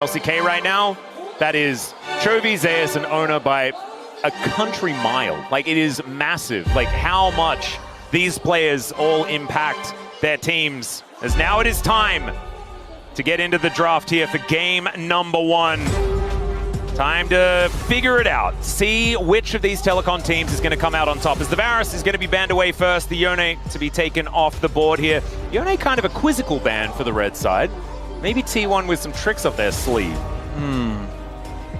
LCK right now, that is Chovy, Zeus, and Oner by a country mile. Like, it is massive. Like, how much these players all impact their teams. As now it is time to get into the draft here for game number 1. Time to figure it out. See which of these Telecom teams is going to come out on top. As the Varus is going to be banned away first, the Yone to be taken off the board here. Yone kind of a quizzical ban for the red side. Maybe T1 with some tricks up their sleeve.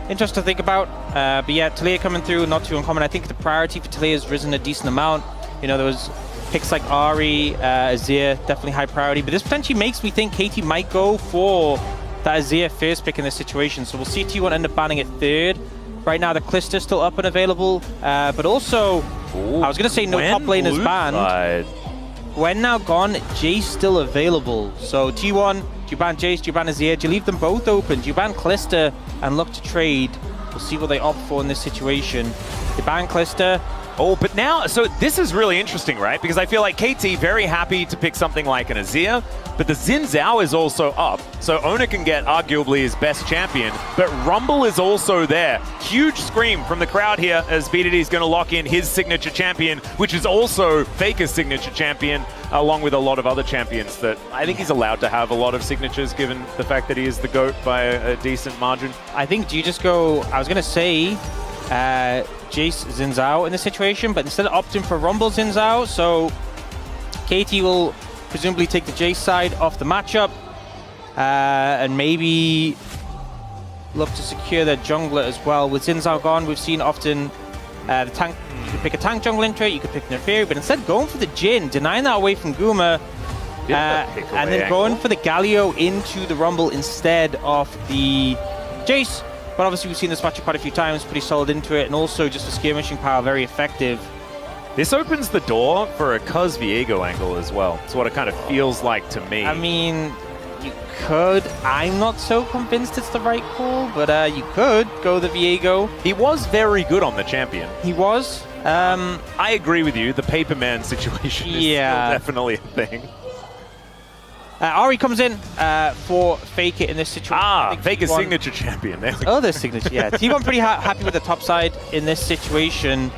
Interesting to think about. But yeah, Taliyah coming through, not too uncommon. I think the priority for Taliyah has risen a decent amount. You know, there was picks like Ari, Azir, definitely high priority. But this potentially makes me think KT might go for that Azir first pick in this situation. So we'll see T1 end up banning it third. Right now, the Klister's still up and available. But also, I was going to say no top lane is banned. Gwen now gone, Jace still available. So T1, do you ban Jace, do you ban Azir? Do you leave them both open? Do you ban Klister and look to trade? We'll see what they opt for in this situation. They ban Klister. Oh, but now, so this is really interesting, right? Because I feel like KT very happy to pick something like an Azir, but the Xin Zhao is also up. So Oner can get arguably his best champion, but Rumble is also there. Huge scream from the crowd here as BDD is going to lock in his signature champion, which is also Faker's signature champion, along with a lot of other champions that I think he's allowed to have a lot of signatures given the fact that he is the GOAT by a decent margin. I think, do you just go, I was going to say, Jace Xin Zhao in this situation, but instead of opting for Rumble Xin Zhao, so KT will presumably take the Jace side off the matchup and maybe look to secure their jungler as well. With Xin Zhao gone, we've seen often the tank, you could pick a tank jungle into it, you could pick Neferi, but instead going for the Jhin, denying that away from Guma, and then going for the Galio into the Rumble instead of the Jace. But obviously we've seen this matchup quite a few times, pretty solid into it, and also just for skirmishing power, very effective. This opens the door for a Cuz Viego angle as well. It's what it kind of feels like to me. I mean, you could. I'm not so convinced it's the right call, but you could go the Viego. He was very good on the champion. He was. I agree with you. The Paperman situation is still definitely a thing. Ari comes in for Faker in this situation. Faker's signature champion. Oh, their signature, yeah. T1 pretty happy with the top side in this situation.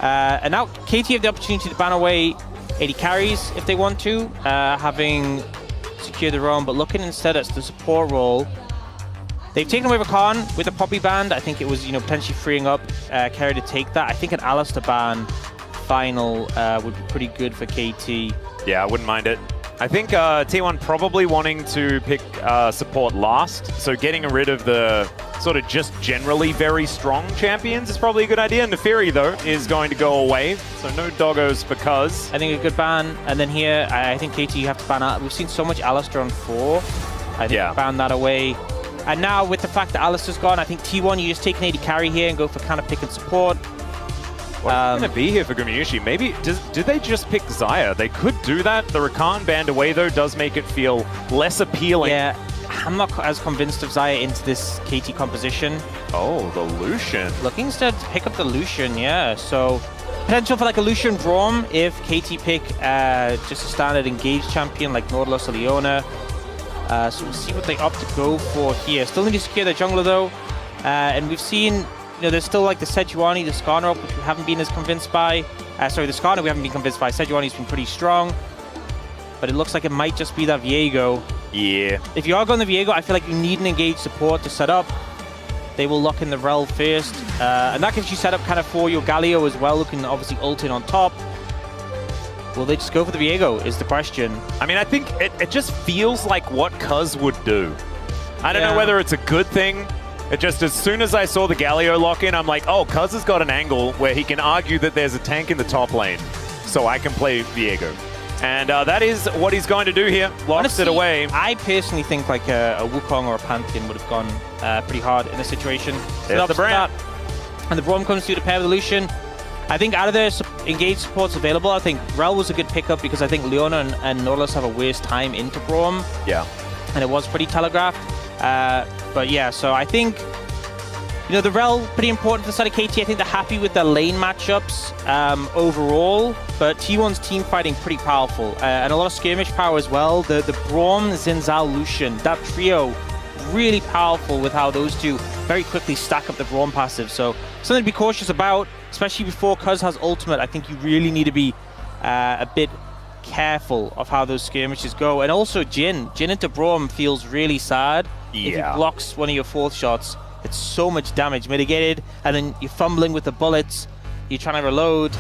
And now KT have the opportunity to ban away AD carries if they want to, having secured their own, but looking instead at the support role. They've taken away Rakan with a Poppy ban. I think it was, potentially freeing up Keria to take that. I think an Alistar ban final would be pretty good for KT. Yeah, I wouldn't mind it. I think T1 probably wanting to pick support last, so getting rid of the sort of just generally very strong champions is probably a good idea. Neferi, though, is going to go away, so no doggos for Cuz. I think a good ban, and then here, I think KT you have to ban out. We've seen so much Alistar on 4. I think ban that away. And now with the fact that Alistar's gone, I think T1, you just take an AD carry here and go for kind of pick and support. What's going to be here for Gumayusi? Maybe, do they just pick Xayah? They could do that. The Rakan banned away, though, does make it feel less appealing. Yeah, I'm not as convinced of Xayah into this KT composition. Oh, the Lucian. Looking instead to pick up the Lucian, yeah. So, potential for like a Lucian Braum if KT pick just a standard engaged champion like Nautilus or Leona. So we'll see what they opt to go for here. Still need to secure their jungler, though. And we've seen... there's still like the Sejuani, the Skarner up, which we haven't been as convinced by. Sorry, the Skarner we haven't been convinced by. Sejuani's been pretty strong. But it looks like it might just be that Viego. Yeah. If you are going the Viego, I feel like you need an engaged support to set up. They will lock in the Rel first. And that gives you set up kind of for your Galio as well, who can obviously ult in on top. Will they just go for the Viego is the question. I mean, I think it just feels like what Cuz would do. I don't know whether it's a good thing. It just, as soon as I saw the Galio lock in, I'm like, oh, Cuz has got an angle where he can argue that there's a tank in the top lane, so I can play Viego. And that is what he's going to do here. Locks it away. I personally think like a Wukong or a Pantheon would have gone pretty hard in this situation. There's the brand. And the Braum comes through to pair with the Lucian. I think out of the engaged supports available, I think Rel was a good pickup because I think Leona and Nautilus have a worse time into Braum. Yeah. And it was pretty telegraphed. But yeah, so I think, the Rel, pretty important for the side of KT. I think they're happy with their lane matchups overall, but T1's team fighting pretty powerful. And a lot of skirmish power as well. The Braum, Xin Zhao, Lucian, that trio really powerful with how those two very quickly stack up the Braum passive. So something to be cautious about, especially before Cuz has ultimate. I think you really need to be a bit careful of how those skirmishes go. And also Jhin into Braum feels really sad. Yeah. If he blocks one of your fourth shots, it's so much damage mitigated, and then you're fumbling with the bullets, you're trying to reload.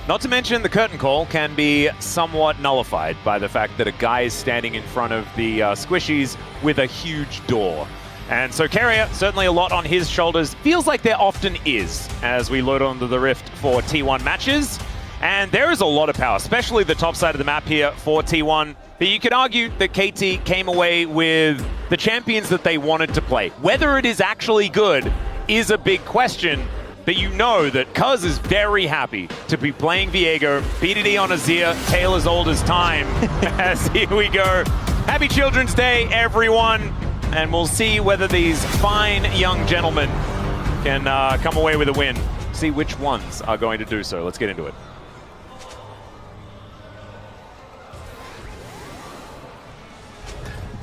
Not to mention the curtain call can be somewhat nullified by the fact that a guy is standing in front of the squishies with a huge door. And so Keria, certainly a lot on his shoulders. Feels like there often is as we load onto the Rift for T1 matches. And there is a lot of power, especially the top side of the map here for T1. But you could argue that KT came away with the champions that they wanted to play. Whether it is actually good is a big question. But you know that Cuz is very happy to be playing Viego, BDD on Azir, tale as old as time. As here we go. Happy Children's Day, everyone. And we'll see whether these fine young gentlemen can come away with a win. See which ones are going to do so. Let's get into it.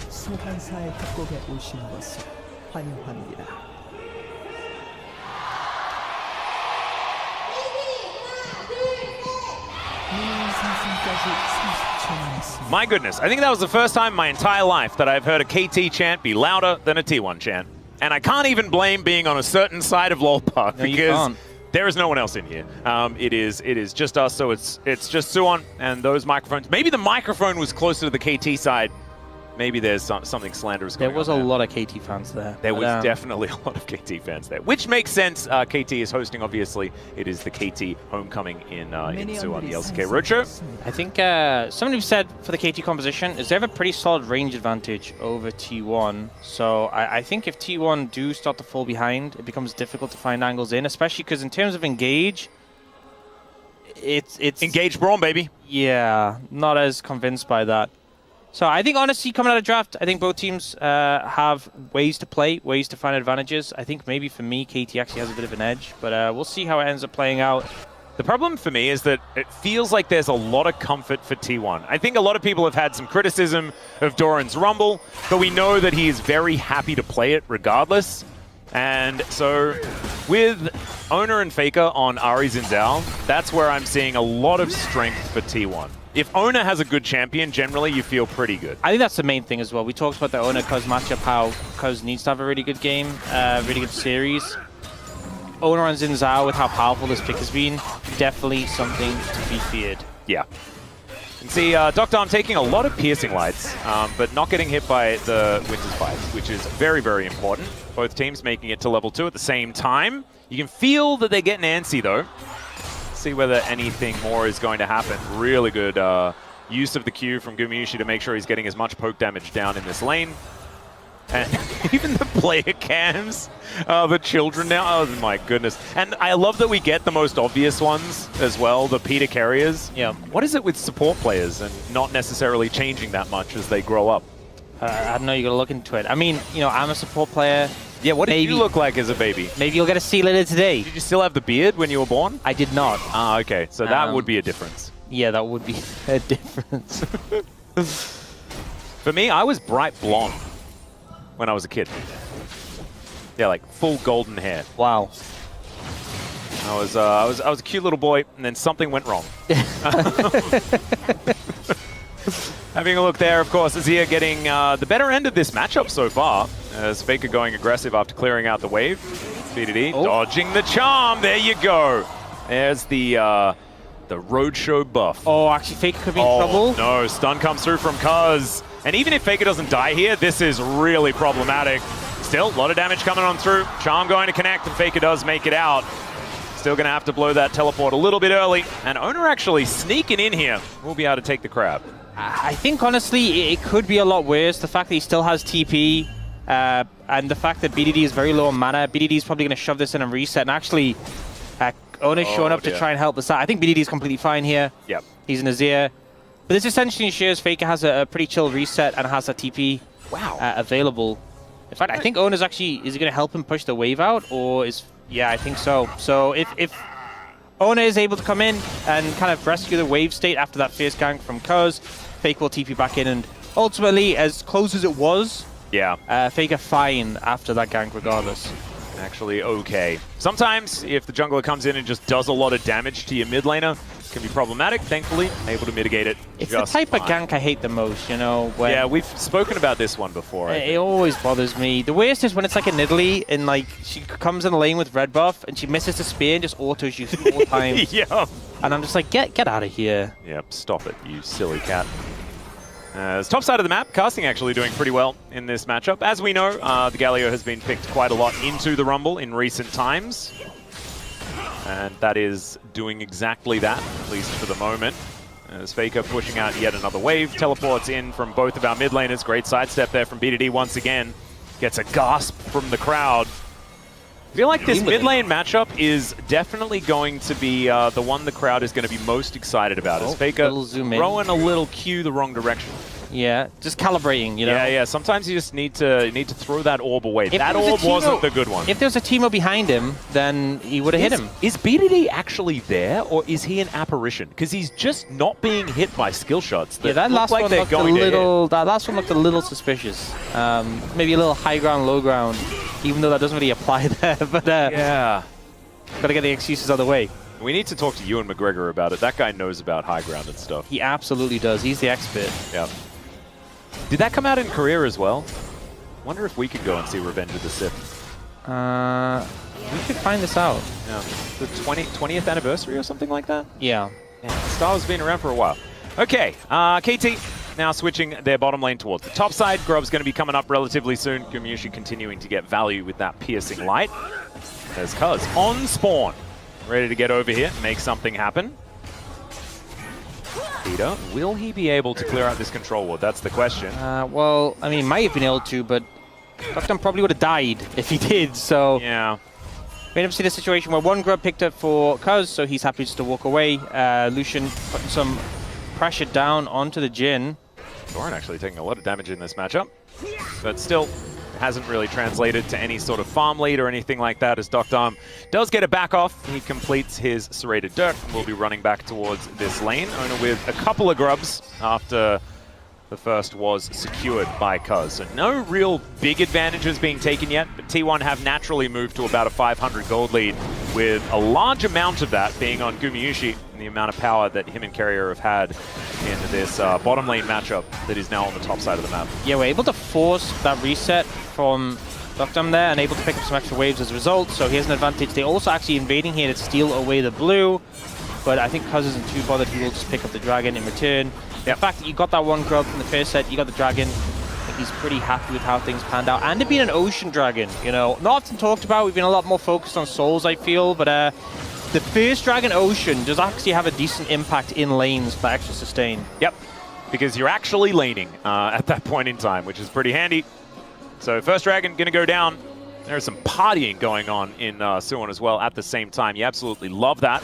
소환사의 협곡에 오신 것을 환영합니다. My goodness, I think that was the first time in my entire life that I've heard a KT chant be louder than a T1 chant. And I can't even blame being on a certain side of LoL Park because there is no one else in here. It is just us, so it's just Suwon and those microphones. Maybe the microphone was closer to the KT side. Maybe there's something slanderous going on. There was a lot of KT fans there. There was definitely a lot of KT fans there, which makes sense. KT is hosting, obviously. It is the KT homecoming in Suwon, the LCK Roadshow. I think somebody said for the KT composition is they have a pretty solid range advantage over T1. So I think if T1 do start to fall behind, it becomes difficult to find angles in, especially because in terms of engage, it's Engage Braum, baby. Yeah, not as convinced by that. So I think, honestly, coming out of draft, I think both teams have ways to play, ways to find advantages. I think maybe for me, KT actually has a bit of an edge, but we'll see how it ends up playing out. The problem for me is that it feels like there's a lot of comfort for T1. I think a lot of people have had some criticism of Doran's Rumble, but we know that he is very happy to play it regardless. And so with Oner and Faker on Ahri Xin, that's where I'm seeing a lot of strength for T1. If Oner has a good champion, generally you feel pretty good. I think that's the main thing as well. We talked about the Oner-Cuz matchup, how Cuz needs to have a really good game, really good series. Oner on Xin Zhao, with how powerful this pick has been, definitely something to be feared. Yeah. And see, Dr. I'm taking a lot of piercing lights, but not getting hit by the Winter's Bite, which is very, very important. Both teams making it to level 2 at the same time. You can feel that they're getting antsy, though. See whether anything more is going to happen. Really good use of the Q from Gumayusi to make sure he's getting as much poke damage down in this lane. And even the player cams, the children now, oh my goodness. And I love that we get the most obvious ones as well, the Peter carriers. Yeah. What is it with support players and not necessarily changing that much as they grow up? I don't know, you gotta look into it. I mean, you know, I'm a support player. Yeah, what did you look like as a baby? Maybe you'll get to see later today. Did you still have the beard when you were born? I did not. Ah, okay. So that would be a difference. Yeah, that would be a difference. For me, I was bright blonde when I was a kid. Yeah, like full golden hair. Wow. I was a cute little boy, and then something went wrong. Having a look there, of course, Azir getting the better end of this matchup so far. As Faker going aggressive after clearing out the wave. BDD dodging the charm. There you go. There's the Roadshow buff. Oh, actually, Faker could be in trouble. No, stun comes through from Cuz. And even if Faker doesn't die here, this is really problematic. Still, a lot of damage coming on through. Charm going to connect, and Faker does make it out. Still going to have to blow that teleport a little bit early. And Oner actually sneaking in here. We'll be able to take the crab. I think, honestly, it could be a lot worse. The fact that he still has TP, and the fact that BDD is very low on mana. BDD is probably going to shove this in and reset. And actually, Oner's showing up to try and help us out. I think BDD is completely fine here. Yep. He's in Azir. But this essentially ensures Faker has a pretty chill reset and has that TP available. In fact, I think Oner's actually, is he going to help him push the wave out? Or is, yeah, I think so. So if Oner is able to come in and kind of rescue the wave state after that fierce gank from Cuz, Faker will TP back in. And ultimately, as close as it was, Yeah. Faker fine after that gank regardless. Actually okay. Sometimes if the jungler comes in and just does a lot of damage to your mid laner, it can be problematic. Thankfully, able to mitigate it. It's the type of gank I hate the most, you know. When yeah, we've spoken about this one before. It always bothers me. The worst is when it's like a Nidalee and like she comes in the lane with red buff and she misses the spear and just autos you 4 times. Yep. And I'm just like, get out of here. Yep, stop it, you silly cat. It's top side of the map, casting actually doing pretty well in this matchup. As we know, the Galio has been picked quite a lot into the Rumble in recent times. And that is doing exactly that, at least for the moment. As Faker pushing out yet another wave, teleports in from both of our mid laners. Great sidestep there from BDD once again. Gets a gasp from the crowd. I feel like this mid lane matchup is definitely going to be the one the crowd is going to be most excited about. As Faker throwing a little Q the wrong direction. Yeah, just calibrating, you know. Yeah. Sometimes you just need to throw that orb away. That orb wasn't the good one. If there's a Teemo behind him, then he would have hit him. Is BDD actually there, or is he an apparition? Because he's just not being hit by skill shots. That last one looked a little. That last one looked a little suspicious. Maybe a little high ground, low ground, even though that doesn't really apply there. But yeah, gotta get the excuses out of the way. We need to talk to Ewan McGregor about it. That guy knows about high ground and stuff. He absolutely does. He's the expert. Yeah. Did that come out in Korea as well? Wonder if we could go and see Revenge of the Sith. We should find this out. Yeah. The 20th anniversary or something like that? Yeah. Star has been around for a while. Okay, KT now switching their bottom lane towards the top side. Grub's going to be coming up relatively soon. Gumayusi continuing to get value with that piercing light. There's Cuz on spawn. Ready to get over here, make something happen. Peter, will he be able to clear out this control ward? That's the question. Well, I mean, he might have been able to, but Dr. probably would have died if he did, so... Yeah. We end up seeing a situation where one grub picked up for Cuz, so he's happy just to walk away. Lucian putting some pressure down onto the Jhin. Doran actually taking a lot of damage in this matchup, but still hasn't really translated to any sort of farm lead or anything like that, as Dr. does get a back off. He completes his serrated dirt and will be running back towards this lane. Oner with a couple of grubs after the first was secured by Cuz. So no real big advantages being taken yet, but T1 have naturally moved to about a 500 gold lead, with a large amount of that being on Gumayusi and the amount of power that him and Keria have had in this bottom lane matchup that is now on the top side of the map. Yeah, we're able to force that reset from Dr. there and able to pick up some extra waves as a result, so he has an advantage. They're also actually invading here to steal away the blue, but I think Cuz isn't too bothered. He will just pick up the dragon in return. The fact that you got that one grub in the first set, you got the dragon, I think he's pretty happy with how things panned out. And it being an ocean dragon, you know, not often talked about. We've been a lot more focused on souls, I feel, but the first dragon ocean does actually have a decent impact in lanes for extra sustain. Yep, because you're actually laning at that point in time, which is pretty handy. So first dragon gonna go down. There's some partying going on in Suwon as well at the same time. You absolutely love that.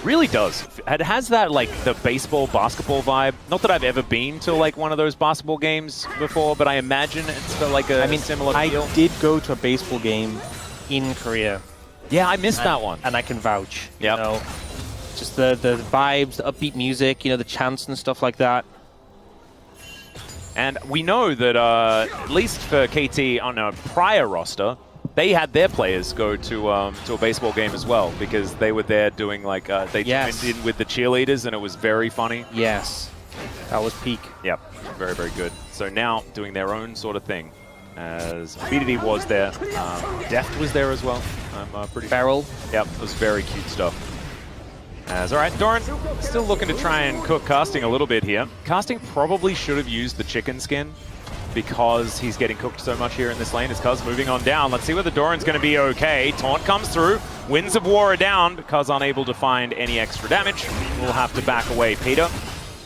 Really does. It has that, like, the baseball, basketball vibe. Not that I've ever been to, like, one of those basketball games before, but I imagine it's got, like, a similar feel. I did go to a baseball game in Korea. Yeah, I missed that one. And I can vouch. Yep. You know, just the vibes, the upbeat music, you know, the chants and stuff like that. And we know that, at least for KT on a prior roster, they had their players go to a baseball game as well, because they were there doing, like, they joined in with the cheerleaders, and it was very funny. Yes, that was peak. Yep, very, very good. So now doing their own sort of thing, as BDD was there, Deft was there as well. I'm pretty Feral. Yep, it was very cute stuff. All right, Doran still looking to try and cook casting a little bit here. Casting probably should have used the chicken skin, because he's getting cooked so much here in this lane. As Cuz moving on down. Let's see whether Doran's going to be okay. Taunt comes through. Winds of War are down, but Cuz unable to find any extra damage. We'll have to back away. Peter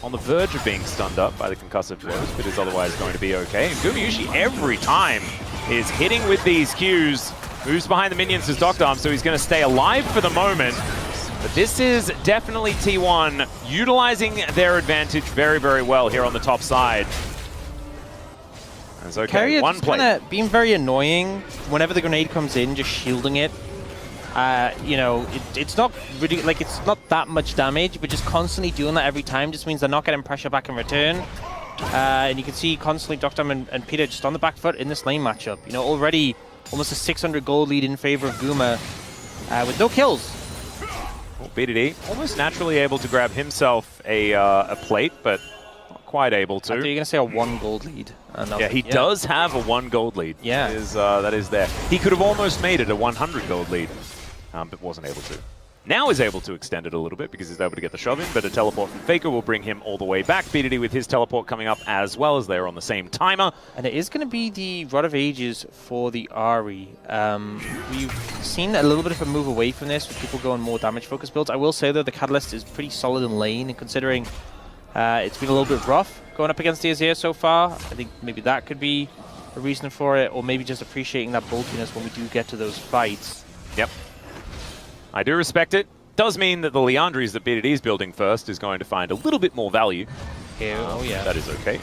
on the verge of being stunned up by the concussive blows, but is otherwise going to be okay. And Gumayusi every time is hitting with these Qs. Moves behind the minions as Dr. so he's going to stay alive for the moment. But this is definitely T1 utilizing their advantage very, very well here on the top side. It's okay. Keria just kind of being very annoying whenever the grenade comes in, just shielding it. You know, it's not really, like, it's not that much damage, but just constantly doing that every time just means they're not getting pressure back in return. And you can see constantly Doctor and Peter just on the back foot in this lane matchup. You know, already almost a 600 gold lead in favor of Guma with no kills. Well, BDD almost naturally able to grab himself a plate, but not quite able to. I thought you were going to say a 1 gold lead. Yeah, he does have a 1 gold lead. Yeah. That is there. He could have almost made it a 100 gold lead, but wasn't able to. Now is able to extend it a little bit because he's able to get the shove in, but a teleport from Faker will bring him all the way back. BDD with his teleport coming up as well, as they're on the same timer. And it is going to be the Rod of Ages for the Ahri. We've seen a little bit of a move away from this with people going more damage-focused builds. I will say, though, the Catalyst is pretty solid in lane, and considering it's been a little bit rough going up against the Azir so far, I think maybe that could be a reason for it, or maybe just appreciating that bulkiness when we do get to those fights. Yep. I do respect it. Does mean that the Liandry's that BDD is building first is going to find a little bit more value. Yeah, oh yeah. That is okay.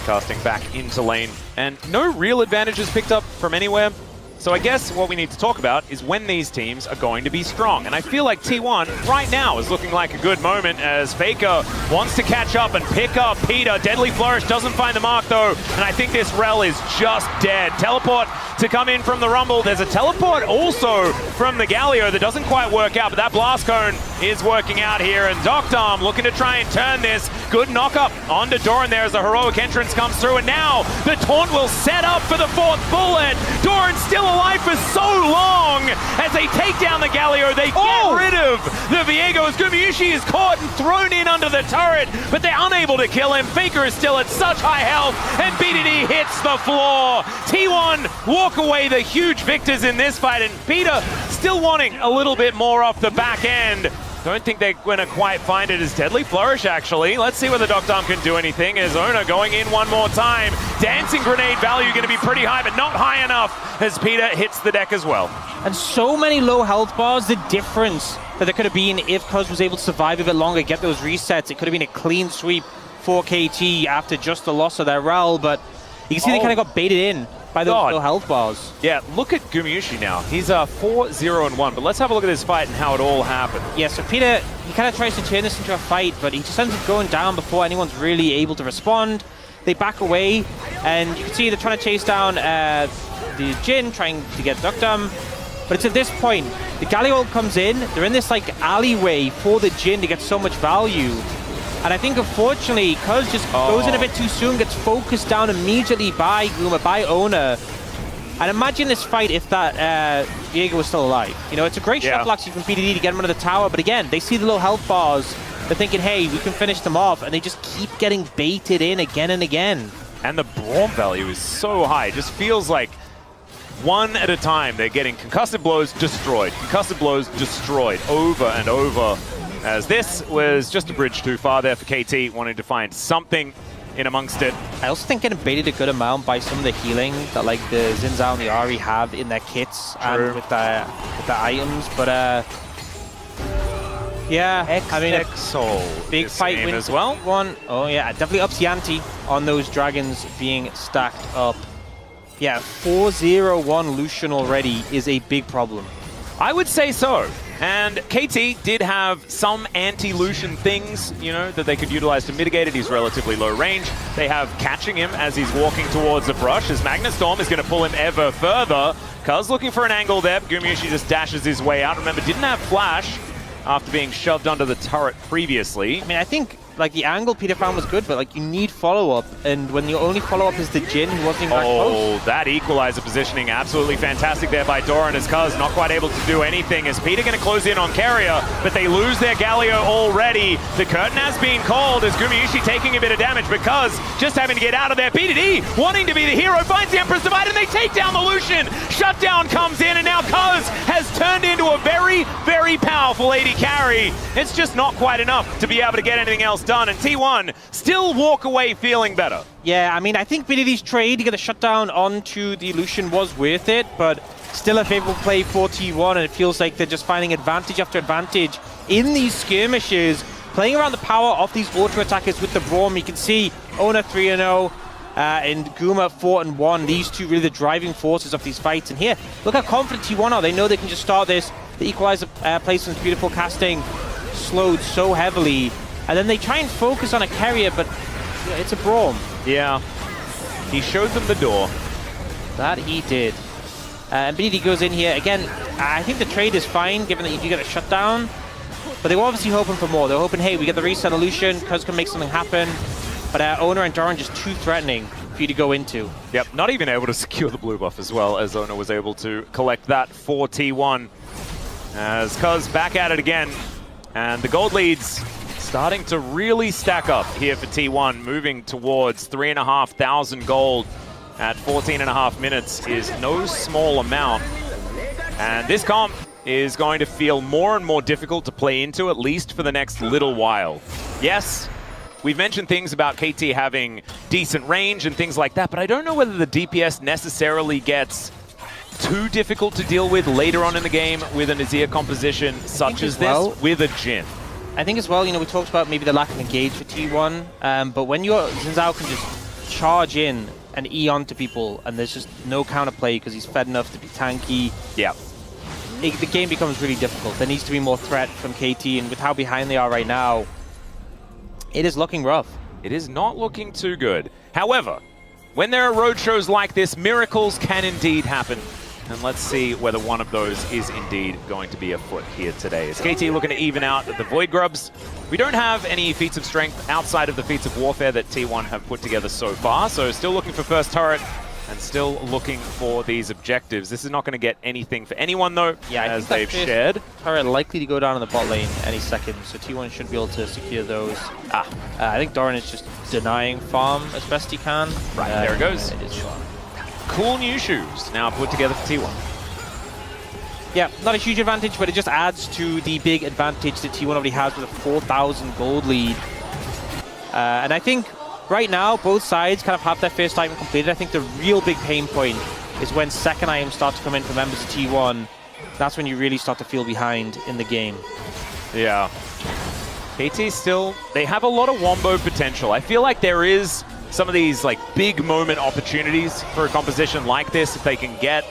Casting back into lane, and no real advantages picked up from anywhere. So I guess what we need to talk about is when these teams are going to be strong. And I feel like T1 right now is looking like a good moment as Faker wants to catch up and pick up Peter. Deadly Flourish doesn't find the mark though, and I think this Rel is just dead. Teleport to come in from the Rumble. There's a teleport also from the Galio that doesn't quite work out, but that Blast Cone is working out here, and Doctarm looking to try and turn this. Good knock up onto Doran there as the heroic entrance comes through, and now the taunt will set up for the 4th bullet. Doran still alive for so long as they take down the Galio. They get rid of the Viego as Gumayusi is caught and thrown in under the turret, but they're unable to kill him. Faker is still at such high health, and BDD hits the floor. T1 walk away the huge victors in this fight, and Peter still wanting a little bit more off the back end. Don't think they're going to quite find it as Deadly Flourish, actually. Let's see whether Doctarm can do anything as Oner going in one more time. Dancing Grenade value going to be pretty high, but not high enough as Peter hits the deck as well. And so many low health bars, the difference that there could have been if Cuz was able to survive a bit longer, get those resets. It could have been a clean sweep for KT after just the loss of their Rel, but you can see they kind of got baited in by those low health bars. Yeah, look at Gumayusi now. He's 4-0-1, but let's have a look at this fight and how it all happened. Yeah, so Peter, he kind of tries to turn this into a fight, but he just ends up going down before anyone's really able to respond. They back away, and you can see they're trying to chase down the Jhin, trying to get Doctarm. But it's at this point, the Galio comes in, they're in this like alleyway for the Jhin to get so much value. And I think, unfortunately, Cuz just goes in a bit too soon, gets focused down immediately by Guma, by Oner. And imagine this fight if that Viego was still alive. You know, it's a great shot block from PDD to get him under the tower, but again, they see the low health bars. They're thinking, hey, we can finish them off, and they just keep getting baited in again and again. And the brawn value is so high. It just feels like one at a time they're getting concussive blows destroyed, concussive blows destroyed over and over. As this was just a bridge too far there for KT, wanting to find something in amongst it. I also think getting baited a good amount by some of the healing that like the Xin Zhao and the Ahri have in their kits and with the items, but yeah, I mean, X-Soul big fight win as well. One, oh yeah, definitely ups the ante on those dragons being stacked up. Yeah, 4-0-1 Lucian already is a big problem. I would say so. And KT did have some anti-Lucian things, you know, that they could utilize to mitigate it. He's relatively low range. They have catching him as he's walking towards the brush, as Magnus Storm is going to pull him ever further. Cuz looking for an angle there. Gumayusi just dashes his way out. Remember, didn't have flash after being shoved under the turret previously. I mean, I think like the angle Peter found was good, but like you need follow-up, and when the only follow-up is the Jhin, who wasn't even that close. Oh, that equalizer positioning absolutely fantastic there by Doran, as Cuz not quite able to do anything. Is Peter going to close in on Keria, but they lose their Galio already. The curtain has been called as Gumayusi taking a bit of damage, but Cuz just having to get out of there. BDD wanting to be the hero, finds the Emperor's Divide, and they take down the Lucian. Shutdown comes in, and now Cuz has turned into a very, very powerful AD carry. It's just not quite enough to be able to get anything else done, and T1 still walk away feeling better. Yeah, I mean, I think BDD's trade to get a shutdown onto the Lucian was worth it, but still a favorable play for T1, and it feels like they're just finding advantage after advantage in these skirmishes, playing around the power of these auto-attackers with the Braum. You can see Oner 3-0 and Guma 4-1. These two really the driving forces of these fights, and here, look how confident T1 are. They know they can just start this. The equalizer placements, beautiful casting, slowed so heavily. And then they try and focus on a carrier, but it's a brawl. Yeah. He showed them the door. That he did. And BDD goes in here. Again, I think the trade is fine, given that you do get a shutdown. But they were obviously hoping for more. They were hoping, hey, we get the reset illusion, Cuz can make something happen. But Oner and Doran just too threatening for you to go into. Yep, not even able to secure the blue buff as well, as Oner was able to collect that for T1. As Cuz back at it again. And the gold leads starting to really stack up here for T1, moving towards 3,500 gold at 14.5 minutes is no small amount. And this comp is going to feel more and more difficult to play into, at least for the next little while. Yes, we've mentioned things about KT having decent range and things like that, but I don't know whether the DPS necessarily gets too difficult to deal with later on in the game with an Azir composition such as this with a Jhin. I think as well, you know, we talked about maybe the lack of engage for T1, but when your Xin Zhao can just charge in and E onto people, and there's just no counterplay because he's fed enough to be tanky. Yeah. The game becomes really difficult. There needs to be more threat from KT, and with how behind they are right now, it is looking rough. It is not looking too good. However, when there are road shows like this, miracles can indeed happen. And let's see whether one of those is indeed going to be afoot here today. Is KT looking to even out the Void Grubs? We don't have any feats of strength outside of the feats of warfare that T1 have put together so far, so still looking for first turret and still looking for these objectives. This is not going to get anything for anyone though, as they've shared. Turret likely to go down in the bot lane any second, so T1 should be able to secure those. I think Doran is just denying farm as best he can. Right, there it goes. Cool new shoes now put together for T1. Yeah, not a huge advantage, but it just adds to the big advantage that T1 already has with a 4,000 gold lead. And I think right now, both sides kind of have their first item completed. I think the real big pain point is when second items start to come in for members of T1. That's when you really start to feel behind in the game. Yeah. KT still, they have a lot of wombo potential. I feel like there is some of these like big moment opportunities for a composition like this. If they can get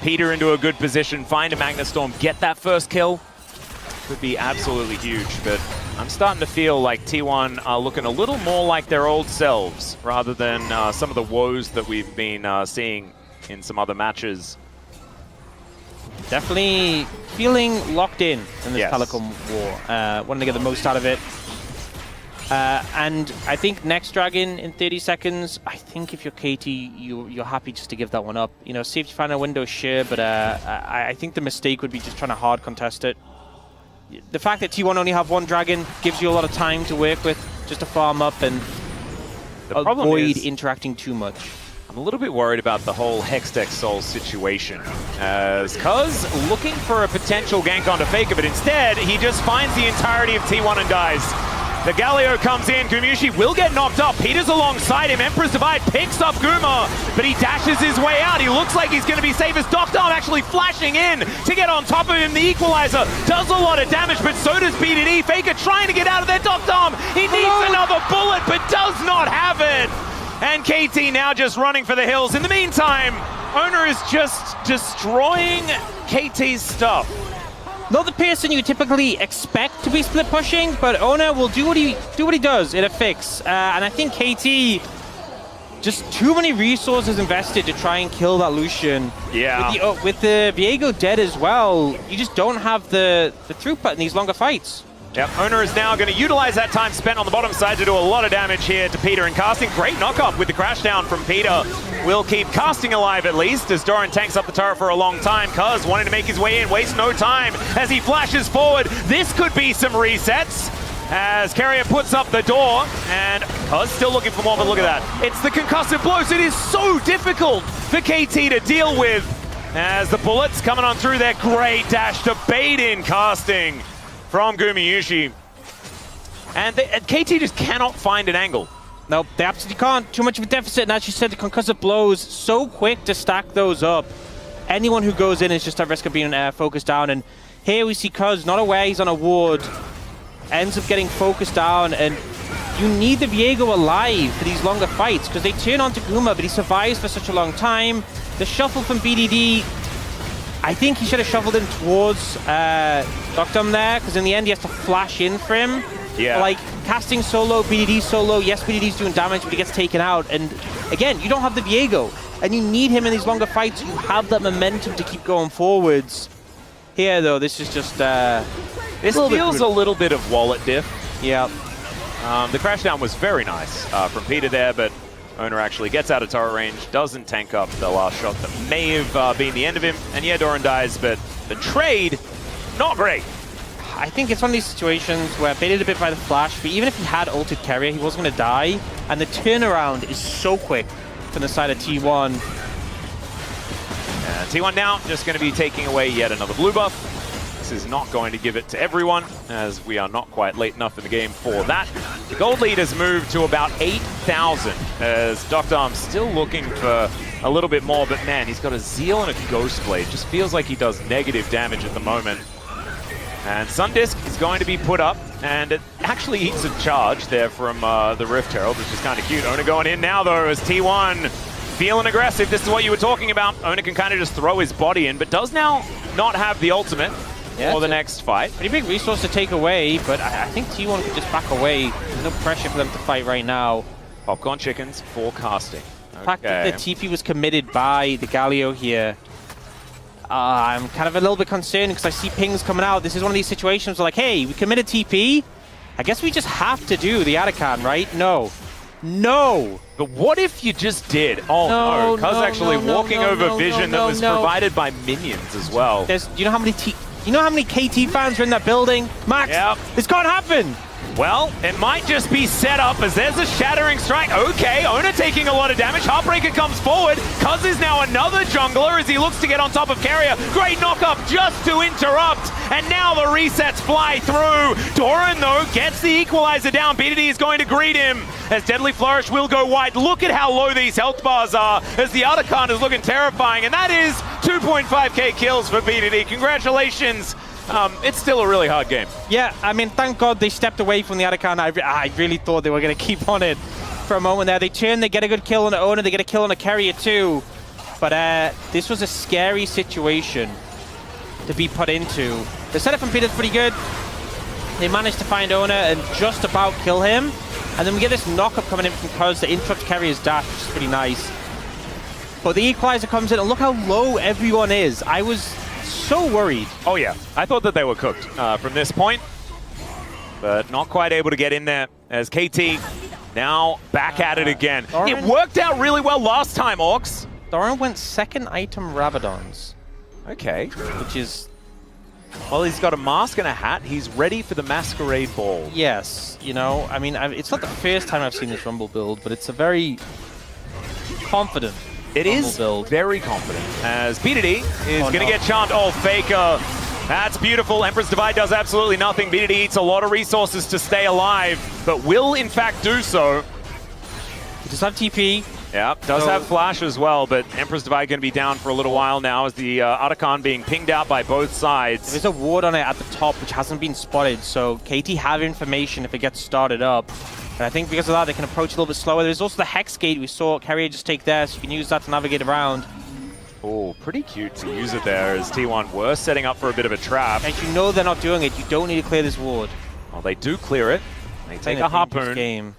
Peter into a good position, find a Magnet Storm, get that first kill, could be absolutely huge. But I'm starting to feel like T1 are looking a little more like their old selves rather than some of the woes that we've been seeing in some other matches. Definitely feeling locked in this telecom war. Wanting to get the most out of it. And I think next Dragon in 30 seconds, I think if you're KT, you're happy just to give that one up. You know, safety final window, sure, but I think the mistake would be just trying to hard contest it. The fact that T1 only have one Dragon gives you a lot of time to work with, just to farm up and avoid interacting too much. I'm a little bit worried about the whole Hextech Soul situation, as Cuz looking for a potential gank onto Faker, but instead he just finds the entirety of T1 and dies. The Galio comes in, Gumayusi will get knocked up, Peter's alongside him, Emperor's Divide picks up Guma, but he dashes his way out, he looks like he's going to be safe as Doctorm actually flashing in to get on top of him. The Equalizer does a lot of damage, but so does BDD. Faker trying to get out of there, Doctorm, he needs another bullet, but does not have it. And KT now just running for the hills. In the meantime, Oner is just destroying KT's stuff. Not the person you typically expect to be split pushing, but Oner will do what he does in a fix. And I think KT, just too many resources invested to try and kill that Lucian. Yeah. With the Viego dead as well, you just don't have the throughput in these longer fights. Yep, Oner is now going to utilize that time spent on the bottom side to do a lot of damage here to Peter and Casting. Great knock-up with the crash down from Peter. Will keep Casting alive at least as Doran tanks up the turret for a long time. Cuz wanting to make his way in, wastes no time as he flashes forward. This could be some resets as Keria puts up the door and Cuz still looking for more, but look at that. It's the concussive blows. It is so difficult for KT to deal with as the bullets coming on through there. Great dash to bait in Casting from Gumayusi. And KT just cannot find an angle. Nope, they absolutely can't. Too much of a deficit, and as you said, the concussive blows so quick to stack those up. Anyone who goes in is just at risk of being focused down, and here we see Cuz not aware he's on a ward, ends up getting focused down, and you need the Viego alive for these longer fights, because they turn onto Guma, but he survives for such a long time. The shuffle from BDD, I think he should have shuffled in towards Doctorm there, because in the end he has to flash in for him. Yeah. Like, casting solo, BDD solo, yes, BDD's doing damage, but he gets taken out. And again, you don't have the Viego, and you need him in these longer fights. You have that momentum to keep going forwards. Here, though, this is just... this feels a little bit of wallet diff. Yeah. The crash down was very nice from Peter there, but Oner actually gets out of turret range, doesn't tank up the last shot that may have been the end of him. And yeah, Doran dies, but the trade, not great. I think it's one of these situations where baited a bit by the flash, but even if he had ulted Keria, he wasn't going to die. And the turnaround is so quick from the side of T1. And T1 now just going to be taking away yet another blue buff. This is not going to give it to everyone, as we are not quite late enough in the game for that. The gold lead has moved to about 8,000, as Dr. still looking for a little bit more, but man, he's got a Zeal and a Ghost Blade. Just feels like he does negative damage at the moment. And Sundisk is going to be put up, and it actually eats a charge there from the Rift Herald, which is kind of cute. Oner going in now, though, as T1 feeling aggressive. This is what you were talking about. Oner can kind of just throw his body in, but does now not have the ultimate for the next fight. Pretty big resource to take away, but I think T1 could just back away. There's no pressure for them to fight right now. Popcorn Chickens forecasting. The fact that the TP was committed by the Galio here, I'm kind of a little bit concerned because I see pings coming out. This is one of these situations where, like, hey, we committed TP. I guess we just have to do the Atakan, right? No. No! But what if you just did? Oh no, Cuz actually walking over vision that was provided by minions as well. Do you know how many KT fans are in that building? Max, this can't happen! Well, it might just be set up as there's a Shattering Strike. Okay, Oner taking a lot of damage. Heartbreaker comes forward. Cuz is now another jungler as he looks to get on top of Keria. Great knock-up just to interrupt. And now the resets fly through. Doran, though, gets the equalizer down. BDD is going to greet him as Deadly Flourish will go wide. Look at how low these health bars are as the Atakan is looking terrifying. And that is 2.5k kills for BDD. Congratulations. It's still a really hard game. Yeah, I mean, thank God they stepped away from the Atakan. I really thought they were going to keep on it for a moment there. They turn, they get a good kill on the Oner, they get a kill on the Keria too. But this was a scary situation to be put into. The setup from Peter's pretty good. They managed to find Oner and just about kill him. And then we get this knock-up coming in from Cuz that interrupts Keria's dash, which is pretty nice. But the equalizer comes in, and look how low everyone is. I was so worried. Oh yeah, I thought that they were cooked from this point, but not quite able to get in there as KT now back at it again. Doran? It worked out really well last time, Orcs. Doran went second item Rabadons. Okay. Which is... Well, he's got a mask and a hat. He's ready for the Masquerade Ball. Yes, you know, I mean, it's not the first time I've seen this Rumble build, but it's a very confident It is build. Very confident, as BDD is going to get charmed. Oh, Faker. That's beautiful. Emperor's Divide does absolutely nothing. BDD eats a lot of resources to stay alive, but will, in fact, do so. He does have TP. Yeah, does have Flash as well, but Emperor's Divide going to be down for a little while now as the Atakan being pinged out by both sides. There's a ward on it at the top, which hasn't been spotted, so KT have information if it gets started up. And I think because of that, they can approach a little bit slower. There's also the Hex Gate we saw Keria just take there, so you can use that to navigate around. Oh, pretty cute to use it there as T1 were setting up for a bit of a trap. And you know they're not doing it. You don't need to clear this ward. Well, they do clear it. They take a harpoon. Game.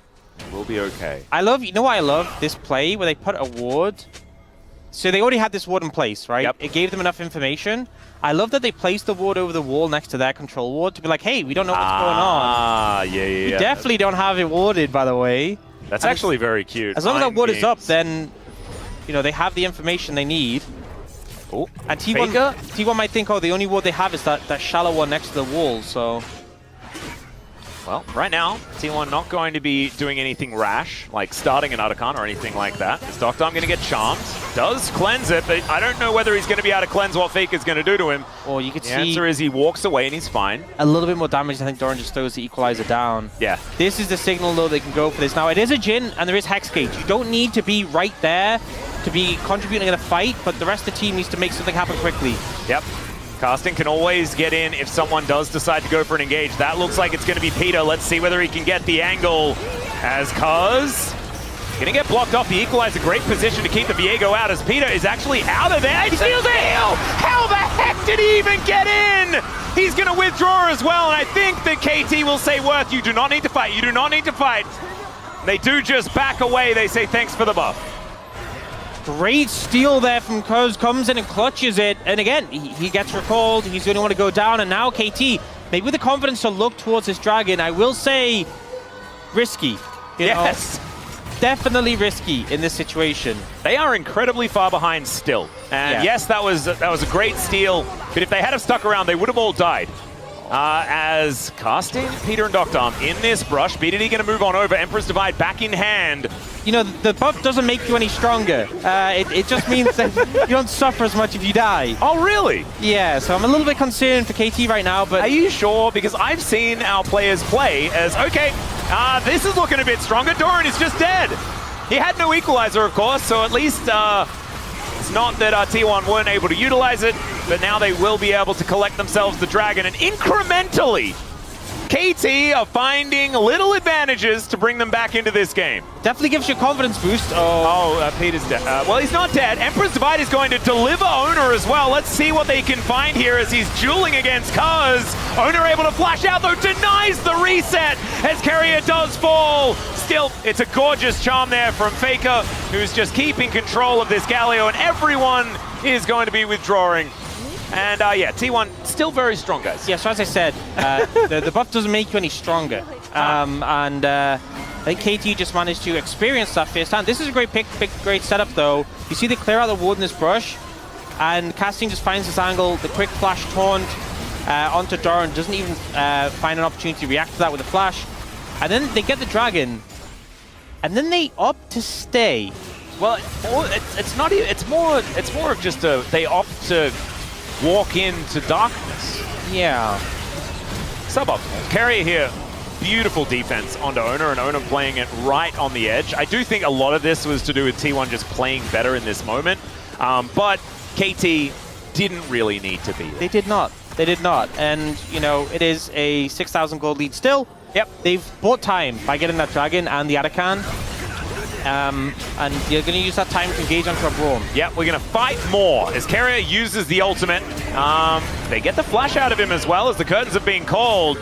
We'll be okay. I love, you know why I love this play where they put a ward? So they already had this ward in place, right? Yep. It gave them enough information. I love that they placed the ward over the wall next to their control ward to be like, hey, we don't know what's going on. Ah, yeah. We definitely don't have it warded, by the way. That's actually very cute. As long as that ward is up, then, you know, they have the information they need. Oh, and T1 might think, oh, the only ward they have is that shallow one next to the wall, so... Well, right now, T1 not going to be doing anything rash, like starting an Atakan or anything like that. Is Dr. going to get charmed? Does cleanse it, but I don't know whether he's going to be able to cleanse what Faker's going to do to him. Or you could see... The answer is he walks away and he's fine. A little bit more damage. I think Doran just throws the equalizer down. Yeah. This is the signal, though, they can go for this. Now, it is a Jhin, and there is Hex Gate. You don't need to be right there to be contributing in a fight, but the rest of the team needs to make something happen quickly. Yep. Casting can always get in if someone does decide to go for an engage. That looks like it's going to be Peter. Let's see whether he can get the angle as Cuz Gonna get blocked off the equalizer. Great position to keep the Viego out as Peter is actually out of there. He steals it! How the heck did he even get in? He's gonna withdraw as well, and I think that KT will say, Worth, you do not need to fight. You do not need to fight. They do just back away. They say thanks for the buff. Great steal there from Koz, comes in and clutches it, and again, he gets recalled, he's the only one to go down, and now KT, maybe with the confidence to look towards this dragon, I will say, risky. Yes. Definitely risky in this situation. They are incredibly far behind still, and yes, that was a great steal, but if they had have stuck around, they would have all died. As casting Peter and Doctor in this brush, BDD going to move on over, Emperor's Divide back in hand. You know, the buff doesn't make you any stronger. It just means that you don't suffer as much if you die. Oh, really? Yeah, so I'm a little bit concerned for KT right now, but... Are you sure? Because I've seen our players play as, okay, this is looking a bit stronger. Doran is just dead. He had no equalizer, of course, so at least it's not that T1 weren't able to utilize it, but now they will be able to collect themselves the dragon, and incrementally, KT are finding little advantages to bring them back into this game. Definitely gives you a confidence boost. Peter's dead. Well, he's not dead. Emperor's Divide is going to deliver Oner as well. Let's see what they can find here as he's dueling against Kuz. Oner able to flash out, though, denies the reset as Keria does fall. Still, it's a gorgeous charm there from Faker, who's just keeping control of this Galio, and everyone is going to be withdrawing. And yeah, T1 still very strong, guys. Yeah, so as I said, the buff doesn't make you any stronger. I think KT just managed to experience that firsthand. This is a great pick, great setup though. You see they clear out the ward in this brush, and Casting just finds this angle, the quick flash taunt onto Doran, doesn't even find an opportunity to react to that with a flash. And then they get the dragon, and then they opt to stay. Well, it's not even, it's more of just they opt to walk into darkness. Yeah. Suboptimal. Keria here, beautiful defense onto Oner, and Oner playing it right on the edge. I do think a lot of this was to do with T1 just playing better in this moment, but KT didn't really need to be there. They did not. They did not. And, you know, it is a 6,000 gold lead still. Yep. They've bought time by getting that dragon and the Arakan. And you're going to use that time to engage onto a Braum. Yep, we're going to fight more as Keria uses the ultimate. They get the flash out of him as well as the curtains are being called.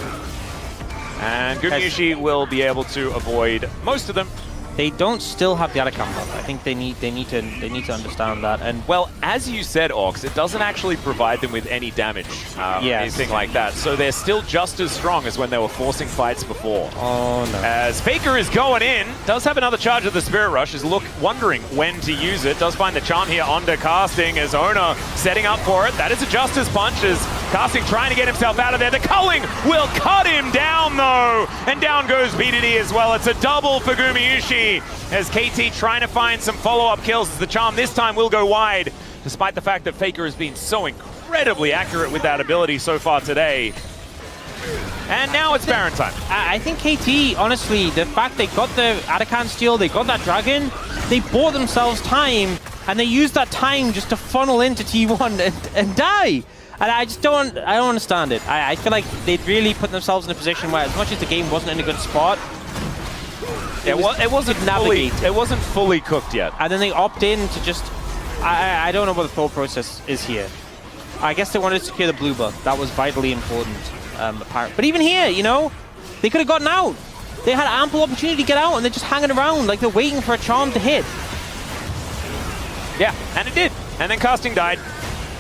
And Gumayusi will be able to avoid most of them. They don't still have the Arakan buff. I think they need to understand that. And well, as you said, Orcs, it doesn't actually provide them with any damage, anything like that. So they're still just as strong as when they were forcing fights before. Oh no! As Faker is going in, does have another charge of the Spirit Rush. Is wondering when to use it. Does find the charm here under Casting as Oner setting up for it. That is a Justice Punch as Casting trying to get himself out of there. The culling will cut him down though, and down goes BDD as well. It's a double for Gumayusi. As KT trying to find some follow-up kills as the charm this time will go wide, despite the fact that Faker has been so incredibly accurate with that ability so far today. And now it's Baron time. I think KT, honestly, the fact they got the Arakan steal, they got that dragon, they bought themselves time, and they used that time just to funnel into T1 and die. And I just don't understand it. I feel like they'd really put themselves in a position where, as much as the game wasn't in a good spot, it wasn't fully cooked yet. And then they opt in to just... I don't know what the thought process is here. I guess they wanted to secure the blue buff. That was vitally important, apparently. But even here, you know, they could have gotten out. They had ample opportunity to get out, and they're just hanging around like they're waiting for a charm to hit. Yeah, and it did. And then Casting died.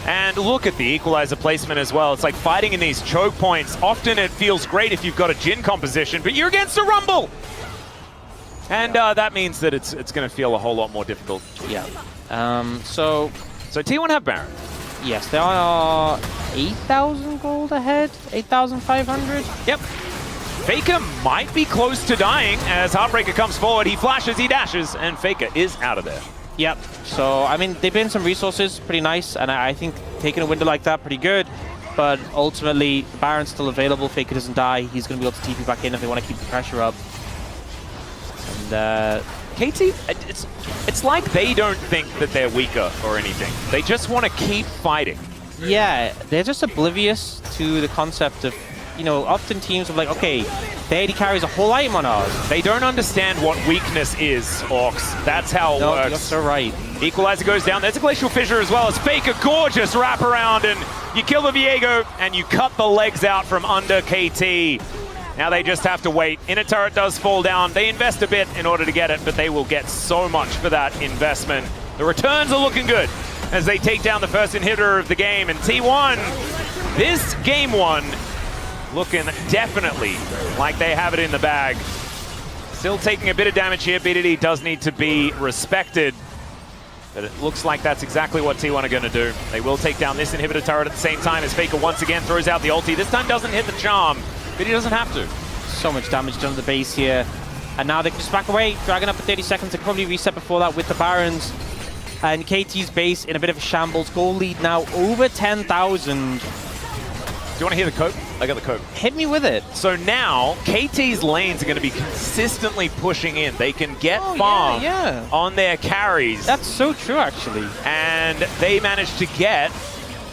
And look at the equalizer placement as well. It's like fighting in these choke points. Often it feels great if you've got a Jhin composition, but you're against a Rumble! And that means that it's going to feel a whole lot more difficult. Yeah. So T1 have Baron. Yes, they are 8,000 gold ahead. 8,500. Yep. Faker might be close to dying as Heartbreaker comes forward. He flashes, he dashes, and Faker is out of there. Yep. So I mean, they've been some resources, pretty nice, and I think taking a window like that, pretty good. But ultimately, Baron's still available. Faker doesn't die. He's going to be able to TP back in if they want to keep the pressure up. And KT, it's like they don't think that they're weaker or anything. They just want to keep fighting. Yeah, they're just oblivious to the concept of you know, often teams are like, okay, the AD carries a whole item on ours. They don't understand what weakness is, Orcs. That's how it works. You're so right. Equalizer goes down. There's a Glacial Fissure as well as Faker. Gorgeous wraparound, and you kill the Viego, and you cut the legs out from under KT. Now they just have to wait. Inner turret does fall down. They invest a bit in order to get it, but they will get so much for that investment. The returns are looking good as they take down the first inhibitor of the game. And T1, this game one, looking definitely like they have it in the bag. Still taking a bit of damage here. BDD does need to be respected. But it looks like that's exactly what T1 are going to do. They will take down this inhibitor turret at the same time as Faker once again throws out the ulti. This time doesn't hit the charm, but he doesn't have to. So much damage done to the base here. And now they can just back away. Dragon up for 30 seconds. They can probably reset before that with the Barons. And KT's base in a bit of a shambles. Goal lead now over 10,000. Do you want to hear the code? I got the code. Hit me with it. So now, KT's lanes are going to be consistently pushing in. They can get farm on their carries. That's so true, actually. And they managed to get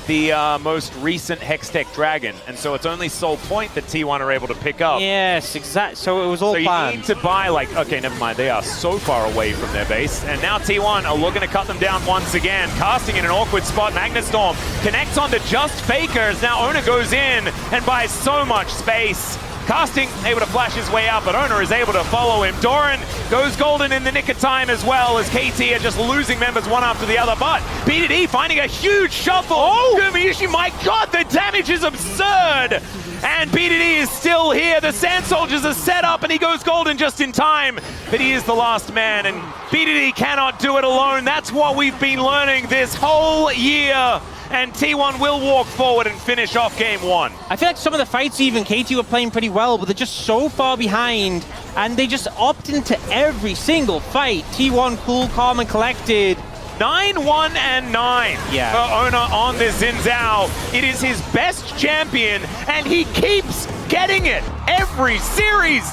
the most recent Hextech Dragon. And so it's only Soul Point that T1 are able to pick up. Yes, exactly. So it was all planned. You need to buy, like, okay, never mind. They are so far away from their base. And now T1 are looking to cut them down once again. Casting in an awkward spot. Magnetstorm connects onto just Faker as now Oner goes in and buys so much space. Casting able to flash his way out, but Oner is able to follow him. Doran goes golden in the nick of time as well as KT are just losing members one after the other. But BDD finding a huge shuffle. Gumayusi, my God, the damage is absurd. And BDD is still here. The Sand Soldiers are set up and he goes golden just in time. But he is the last man and BDD cannot do it alone. That's what we've been learning this whole year. And T1 will walk forward and finish off game one. I feel like some of the fights even, KT were playing pretty well, but they're just so far behind, and they just opt into every single fight. T1 cool, calm, and collected. 9-1 and 9 for Oner on this Xin Zhao. It is his best champion, and he keeps getting it every series.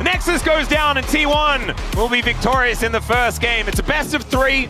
Nexus goes down, and T1 will be victorious in the first game. It's a best of 3.